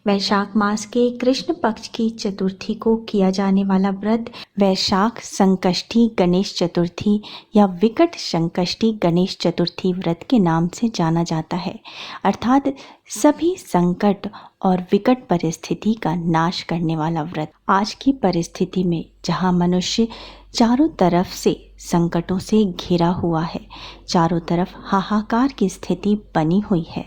वैशाख मास के कृष्ण पक्ष की चतुर्थी को किया जाने वाला व्रत वैशाख संकष्टी गणेश चतुर्थी या विकट संकष्टी गणेश चतुर्थी व्रत के नाम से जाना जाता है। अर्थात सभी संकट और विकट परिस्थिति का नाश करने वाला व्रत। आज की परिस्थिति में जहां मनुष्य चारों तरफ से संकटों से घिरा हुआ है, चारों तरफ हाहाकार की स्थिति बनी हुई है,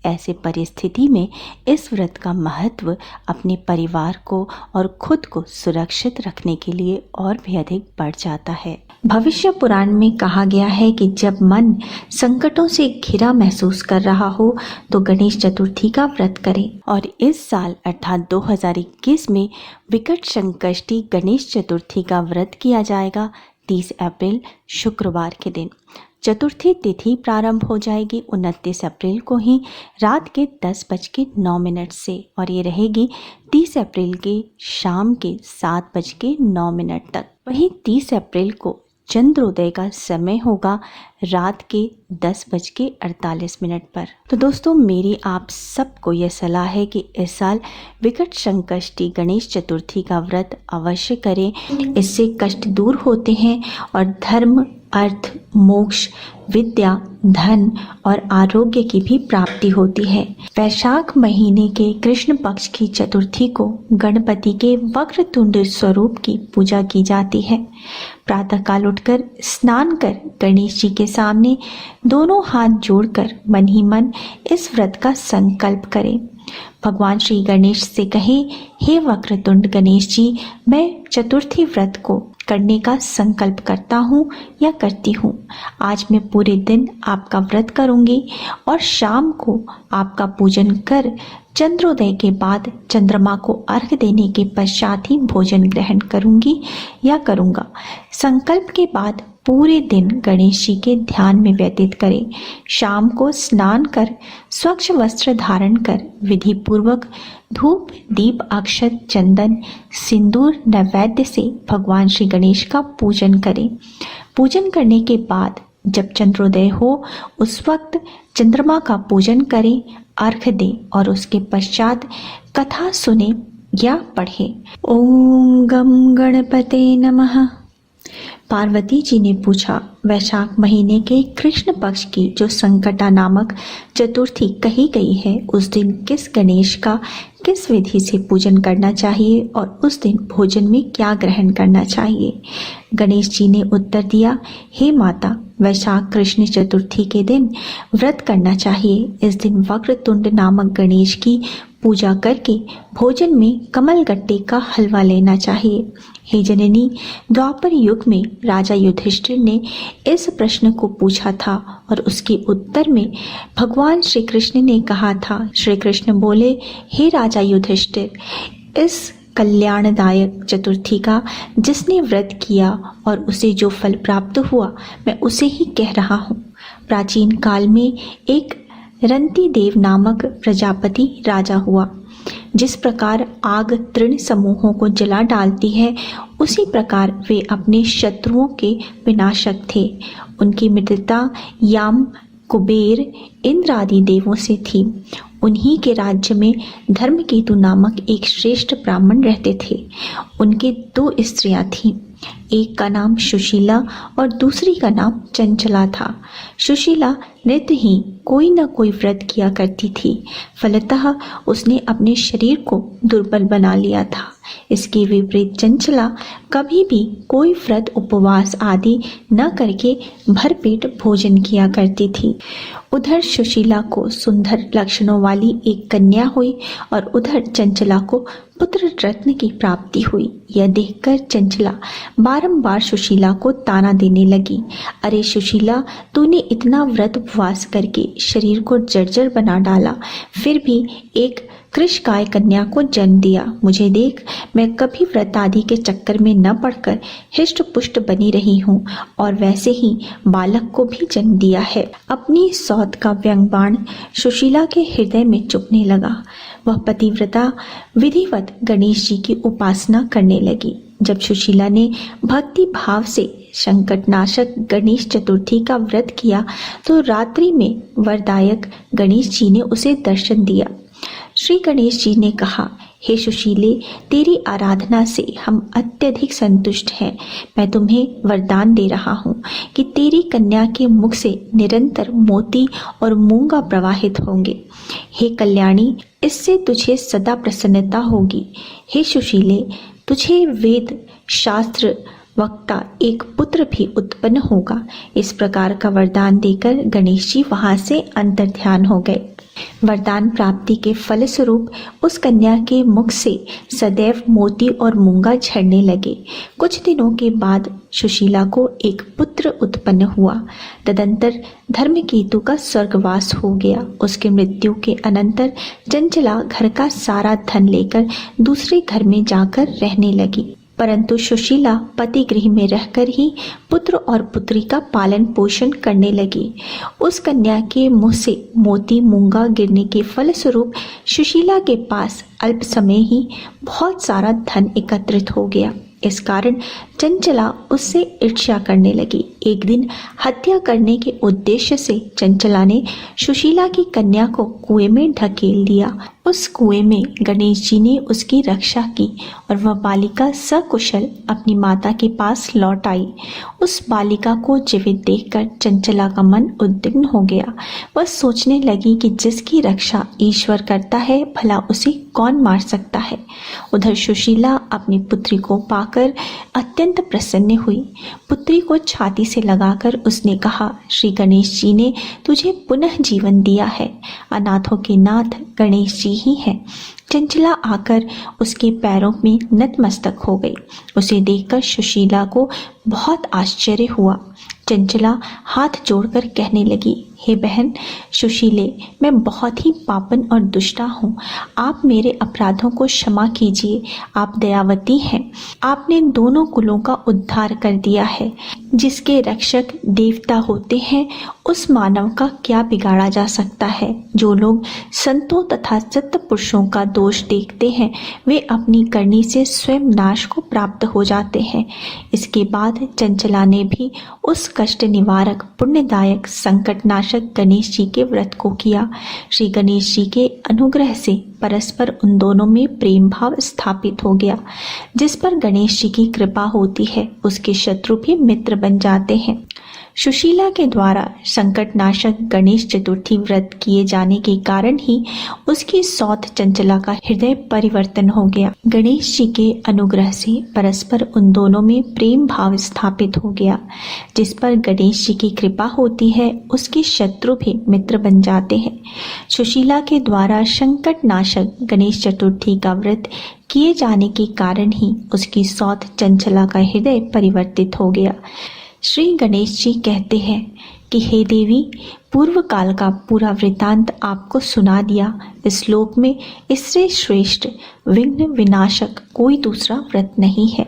ऐसे परिस्थिति में इस व्रत का महत्व अपने परिवार को और खुद को सुरक्षित रखने के लिए और भी अधिक बढ़ जाता है। भविष्य पुराण में कहा गया है कि जब मन संकटों से घिरा महसूस कर रहा हो तो गणेश चतुर्थी का व्रत करें। और इस साल अर्थात 2021 में विकट संकष्टी गणेश चतुर्थी का व्रत किया जाएगा 30 अप्रैल शुक्रवार के दिन। चतुर्थी तिथि प्रारंभ हो जाएगी 29 अप्रैल को ही रात के 10:09 से और ये रहेगी 30 अप्रैल के शाम के 7:09 तक। वहीं 30 अप्रैल को चंद्रोदय का समय होगा रात के 10:48 पर। तो दोस्तों, मेरी आप सबको यह सलाह है कि इस साल विकट संकष्टी गणेश चतुर्थी का व्रत अवश्य करें। इससे कष्ट दूर होते हैं और धर्म, अर्थ, मोक्ष, विद्या, धन और आरोग्य की भी प्राप्ति होती है। वैशाख महीने के कृष्ण पक्ष की चतुर्थी को गणपति के वक्रतुंड स्वरूप की पूजा की जाती है। प्रातःकाल उठकर स्नान कर गणेश जी के सामने दोनों हाथ जोड़कर मन ही मन इस व्रत का संकल्प करें। भगवान श्री गणेश से कहें, हे वक्रतुंड गणेश जी, मैं चतुर्थी व्रत को करने का संकल्प करता हूँ या करती हूँ। आज मैं पूरे दिन आपका व्रत करूँगी और शाम को आपका पूजन कर चंद्रोदय के बाद चंद्रमा को अर्घ्य देने के पश्चात ही भोजन ग्रहण करूँगी या करूँगा। संकल्प के बाद पूरे दिन गणेश जी के ध्यान में व्यतीत करें। शाम को स्नान कर स्वच्छ वस्त्र धारण कर विधि पूर्वक धूप, दीप, अक्षत, चंदन, सिंदूर, नैवेद्य से भगवान श्री गणेश का पूजन करें। पूजन करने के बाद जब चंद्रोदय हो उस वक्त चंद्रमा का पूजन करें, अर्घ्य दें और उसके पश्चात कथा सुने या पढ़े। ओम गम गणपते नमः। पार्वती जी ने पूछा, वैशाख महीने के कृष्ण पक्ष की जो संकटा नामक चतुर्थी कही गई है, उस दिन किस गणेश का किस विधि से पूजन करना चाहिए और उस दिन भोजन में क्या ग्रहण करना चाहिए? गणेश जी ने उत्तर दिया, हे माता, वैशाख कृष्ण चतुर्थी के दिन व्रत करना चाहिए। इस दिन वक्रतुंड नामक गणेश की पूजा करके भोजन में कमल गट्टे का हलवा लेना चाहिए। हे जननी, द्वापर युग में राजा युधिष्ठिर ने इस प्रश्न को पूछा था और उसके उत्तर में भगवान श्री कृष्ण ने कहा था। श्री कृष्ण बोले, हे राजा युधिष्ठिर, इस कल्याणदायक चतुर्थी का जिसने व्रत किया और उसे जो फल प्राप्त हुआ, मैं उसे ही कह रहा हूँ। प्राचीन काल में एक रंती देव नामक प्रजापति राजा हुआ। जिस प्रकार आग तृण समूहों को जला डालती है, उसी प्रकार वे अपने शत्रुओं के विनाशक थे। उनकी मित्रता याम, कुबेर, इंद्र आदि देवों से थी। उन्हीं के राज्य में धर्मकेतु नामक एक श्रेष्ठ ब्राह्मण रहते थे। उनके 2 स्त्रियां थीं। एक का नाम सुशीला और दूसरी का नाम चंचला था। सुशीला नित्य ही कोई न कोई व्रत किया करती थी। फलतः उसने अपने शरीर को दुर्बल बना लिया था। इसके विपरीत चंचला कभी भी कोई व्रत, उपवास आदि न करके भरपेट भोजन किया करती थी। उधर सुशीला को सुंदर लक्षणों वाली एक कन्या हुई और उधर चंचला को पुत्र रत्न की प्राप्ति हुई। यह देखकर चंचला बारंबार सुशीला को ताना देने लगी, अरे सुशीला, तूने इतना व्रत उपवास करके शरीर को जर्जर बना डाला, फिर भी एक कृषकाय कन्या को जन्म दिया। मुझे देख, मैं कभी व्रत आदि के चक्कर में न पड़कर हिष्ट पुष्ट बनी रही हूँ और वैसे ही बालक को भी जन्म दिया है। अपनी सौत का व्यंग बाण सुशीला के हृदय में चुभने लगा। वह पतिव्रता विधिवत गणेश जी की उपासना करने लगी। जब सुशीला ने भक्ति भाव से संकटनाशक गणेश चतुर्थी का व्रत किया तो रात्रि में वरदायक गणेश जी ने उसे दर्शन दिया। श्री गणेश जी ने कहा, हे सुशीले, तेरी आराधना से हम अत्यधिक संतुष्ट हैं। मैं तुम्हें वरदान दे रहा हूँ कि तेरी कन्या के मुख से निरंतर मोती और मूंगा प्रवाहित होंगे। हे कल्याणी, इससे तुझे सदा प्रसन्नता होगी। हे सुशीले, तुझे वेद शास्त्र वक्ता एक पुत्र भी उत्पन्न होगा। इस प्रकार का वरदान देकर गणेश जी वहां से अंतर्ध्यान हो गए। वरदान प्राप्ति के फलस्वरूप उस कन्या के मुख से सदैव मोती और मूंगा झड़ने लगे। कुछ दिनों के बाद सुशीला को एक पुत्र उत्पन्न हुआ। तदंतर धर्मकेतु का स्वर्गवास हो गया। उसके मृत्यु के अनंतर चंचला घर का सारा धन लेकर दूसरे घर में जाकर रहने लगी, परंतु सुशीला पति गृह में रहकर ही पुत्र और पुत्री का पालन पोषण करने लगी। उस कन्या के मुंह से मोती मूंगा गिरने के फलस्वरूप सुशीला के पास अल्प समय ही बहुत सारा धन एकत्रित हो गया। इस कारण चंचला उससे ईर्ष्या करने लगी। एक दिन हत्या करने के उद्देश्य से चंचला ने सुशीला की कन्या को कुएं में ढकेल दिया। उस कुएं में गणेश जी ने उसकी रक्षा की और वह बालिका सकुशल अपनी माता के पास लौट आई। उस बालिका को जीवित देखकर चंचला का मन उद्विग्न हो गया। वह सोचने लगी कि जिसकी रक्षा ईश्वर करता है, भला उसे कौन मार सकता है। उधर सुशीला अपनी पुत्री को पाकर अत्यंत प्रसन्न हुई। पुत्री को छाती से लगाकर उसने कहा, श्री गणेश जी ने तुझे पुनः जीवन दिया है। अनाथों के नाथ गणेश जी ही हैं। चंचला आकर उसके पैरों में नतमस्तक हो गई। उसे देखकर सुशीला को बहुत आश्चर्य हुआ। चंचला हाथ जोड़कर कहने लगी, हे बहन सुशीले, मैं बहुत ही पापन और दुष्टा हूँ। आप मेरे अपराधों को क्षमा कीजिए। आप दयावती हैं। आपने दोनों कुलों का उद्धार कर दिया है। जिसके रक्षक देवता होते हैं, उस मानव का क्या बिगाड़ा जा सकता है। जो लोग संतों तथा सत्य पुरुषों का दोष देखते हैं, वे अपनी करनी से स्वयं नाश को प्राप्त हो जाते हैं। इसके बाद चंचला ने भी उस कष्ट निवारक, पुण्यदायक, संकटनाशक गणेश जी के व्रत को किया। श्री गणेश जी के अनुग्रह से परस्पर उन दोनों में प्रेम भाव स्थापित हो गया। जिस पर गणेश जी की कृपा होती है, उसके शत्रु भी मित्र बन जाते हैं। सुशीला के द्वारा संकटनाशक गणेश चतुर्थी व्रत किए जाने के कारण ही उसकी सौत चंचला का हृदय परिवर्तन हो गया। गणेश जी के अनुग्रह से परस्पर उन दोनों में प्रेम भाव स्थापित हो गया। जिस पर गणेश जी की कृपा होती है, उसके शत्रु भी मित्र बन जाते हैं। सुशीला के द्वारा संकटनाशक गणेश चतुर्थी का व्रत किए जाने के कारण ही उसकी सौत चंचला का हृदय परिवर्तित हो गया। श्री गणेश जी कहते हैं कि हे देवी, पूर्व काल का पूरा वृतांत आपको सुना दिया। इस श्लोक में इससे श्रेष्ठ विघ्न विनाशक कोई दूसरा व्रत नहीं है।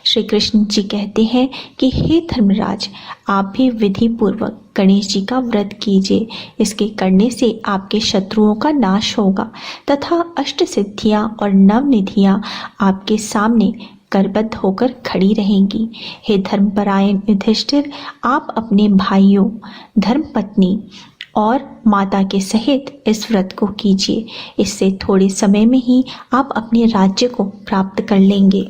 श्री कृष्ण जी कहते हैं कि हे धर्मराज, आप भी विधि पूर्वक गणेश जी का व्रत कीजिए। इसके करने से आपके शत्रुओं का नाश होगा तथा अष्ट सिद्धियां और नवनिधियां आपके सामने करबद्ध होकर खड़ी रहेंगी। हे धर्मपरायण युधिष्ठिर, आप अपने भाइयों, धर्मपत्नी और माता के सहित इस व्रत को कीजिए। इससे थोड़े समय में ही आप अपने राज्य को प्राप्त कर लेंगे।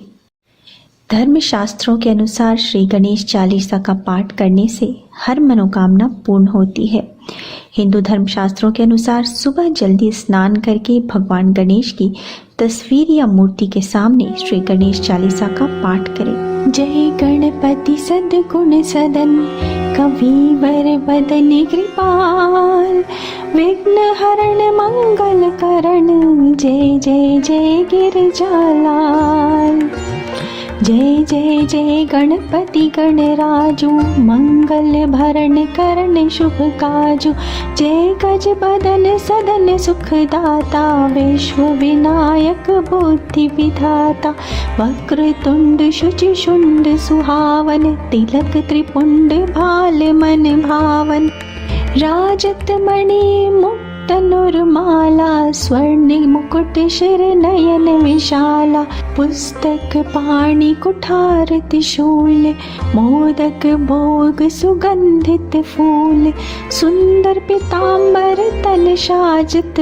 धर्मशास्त्रों के अनुसार श्री गणेश चालीसा का पाठ करने से हर मनोकामना पूर्ण होती है। हिंदू धर्मशास्त्रों के अनुसार सुबह जल्दी स्नान करके भगवान गणेश की तस्वीर या मूर्ति के सामने श्री गणेश चालीसा का पाठ करें। जय गणपति सद्गुण सदन, कविवर बदन कृपाल, विघ्न हरण मंगल करण, जय जय जय गिरिजालाल। जय जय जय गणपति गणराजू, मंगल भरण करण शुभ काजू। जय गज बदन सदन सुखदाता, विश्व विनायक बुद्धि विधाता। वक्रतुंड शुचि शुंड सुहावन, तिलक त्रिपुंड भाल मन भावन। राजत मणि मुक्ता तनुर्माला स्वर्ण मुकुट शिर नयन विशाला पुस्तक पाणि कुठार त्रिशूल मोदक भोग सुगंधित फूल सुंदर पीताम्बर तन साजित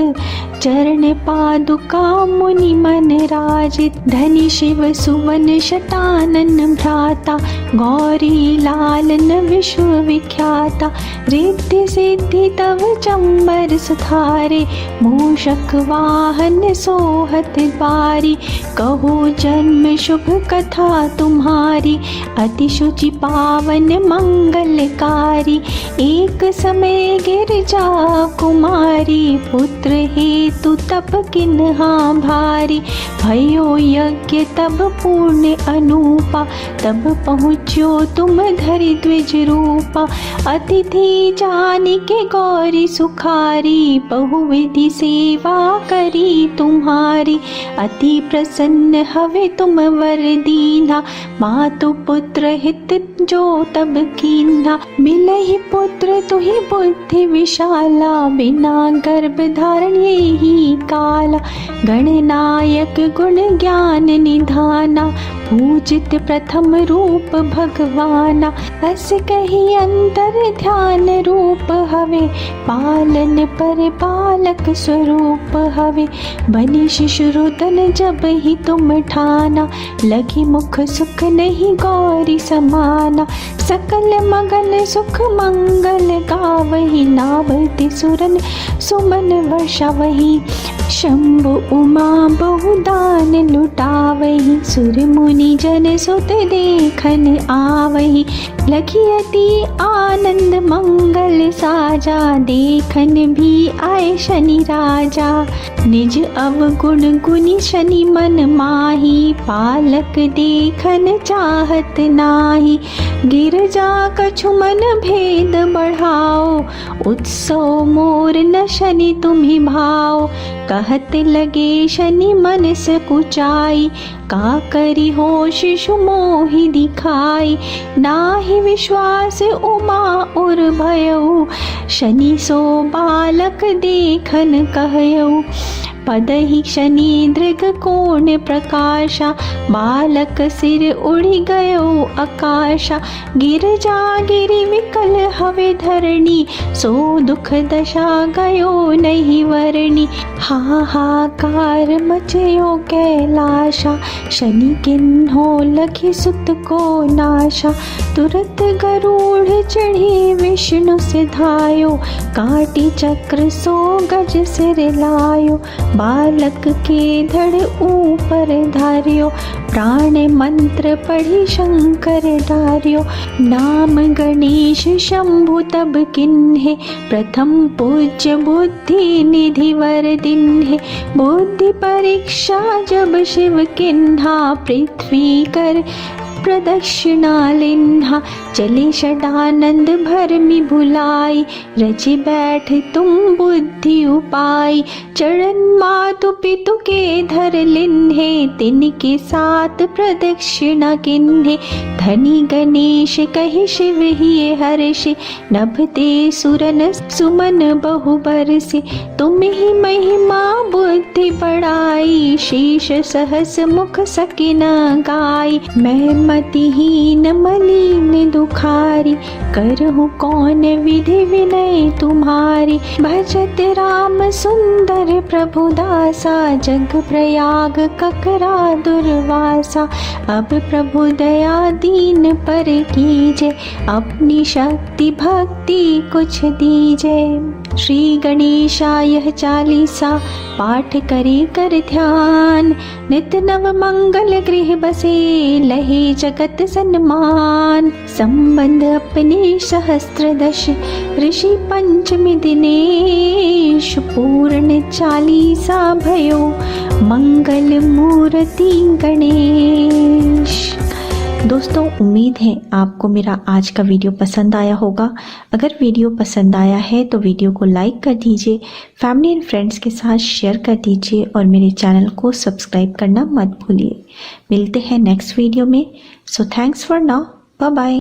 चरण पादुका मुनि मन राजित धनि शिव सुवन शतानन भ्राता गौरी लालन विश्व विख्याता रिद्धि सिद्धि तव चंबर सुधारे मूषक वाहन सोहत बारी कहो जन्म शुभ कथा तुम्हारी अति शुचि पावन मंगलकारी एक समय गिरजा कुमारी पुत्र हेतु तप किन्हा भारी भयो यज्ञ तब पूर्ण अनूपा तब पहुँचो तुम धरि द्विज रूपा अतिथि जानि के गौरी सुखारी बहुविधि सेवा करी तुम्हारी अति प्रसन्न हवे तुम वर दीना मातु पुत्र हित जो तब कीन्हा मिलहि पुत्र तुहि बुद्धि विशाला बिना गर्भ धारण ही काला गणनायक गुण ज्ञान निधाना पूजित प्रथम रूप भगवाना अस कही अंतर ध्यान रूप हवे पालन पर पालक स्वरूप हवे बनी शिशुरुदन जब ही तुम ठाना लगी मुख सुख नहीं गौरी समाना सकल मगन सुख मंगल गावही नावति सुरन सुमन वर्षा वही शंभु उमा बहुदान लुटावही सुर मुनि जन सुत देखन आवही लखी अति आनंद मंगल साजा देखन भी आए शनि राजा निज अवगुण गुनि शनि मन माही पालक देखन चाहत नाही गिरजा कछु मन भेद बढ़ाओ उत्सव मोर न शनि तुम्हि भाओ कहत लगे शनि मन से कुचाई का करी हो शिशु मोहि दिखाई नाही विश्वास उमा और भयऊ शनि सो बालक देखन कहयऊ पद ही शनि दृग कोण प्रकाशा बालक सिर उड़ी गयो आकाशा गिरजा गिरि विकल हवे धरणी सो दुख दशा गयो नहीं वरणी हाहाकार मचयो कैलाशा शनि किन्हो लखी सुत को नाशा तुरत गरुड़ चढ़ी विष्णु सिधायो काटी चक्र सो गज सिर लायो बालक के धड़ ऊपर धारियो प्राण मंत्र पढ़ी शंकर डारियो नाम गणेश शंभु तब किन्हे प्रथम पूज्य बुद्धि निधि वर दिन्हे बुद्धि परीक्षा जब शिव किन्हा पृथ्वी कर प्रदक्षिणा लिन्हा चले षडानंद भरमि भुलाई रचि बैठ तुम बुद्धि उपाय चरण मातु पितु के धर लिन्हे तिनके साथ प्रदक्षिणा किन्हे धनी गणेश कहि शिव ही हर्ष नभते सुरन सुमन बहु बरसे तुम ही महिमा बुद्धि बढ़ाई शीश सहस मुख सकिन गाय मैं मतिहीन मलिन दुखारी करहु कौन विधि विनय तुम्हारी भजत राम सुंदर प्रभु दासा जग प्रयाग ककरा दुर्वासा अब प्रभु दया दीन पर कीजे अपनी शक्ति भक्ति कुछ दीजे श्री गणेशाय चालीसा पाठ करे कर ध्यान नित नव मंगल गृह बसे लहे जगत सन्मान संबंध अपने सहस्त्रदश ऋषि पंचमी दिनेश पूर्ण चालीसा भयो मंगल मूर्ति गणेश। दोस्तों उम्मीद है आपको मेरा आज का वीडियो पसंद आया होगा। अगर वीडियो पसंद आया है तो वीडियो को लाइक कर दीजिए, फैमिली एंड फ्रेंड्स के साथ शेयर कर दीजिए और मेरे चैनल को सब्सक्राइब करना मत भूलिए। मिलते हैं नेक्स्ट वीडियो में। So thanks for now, bye bye.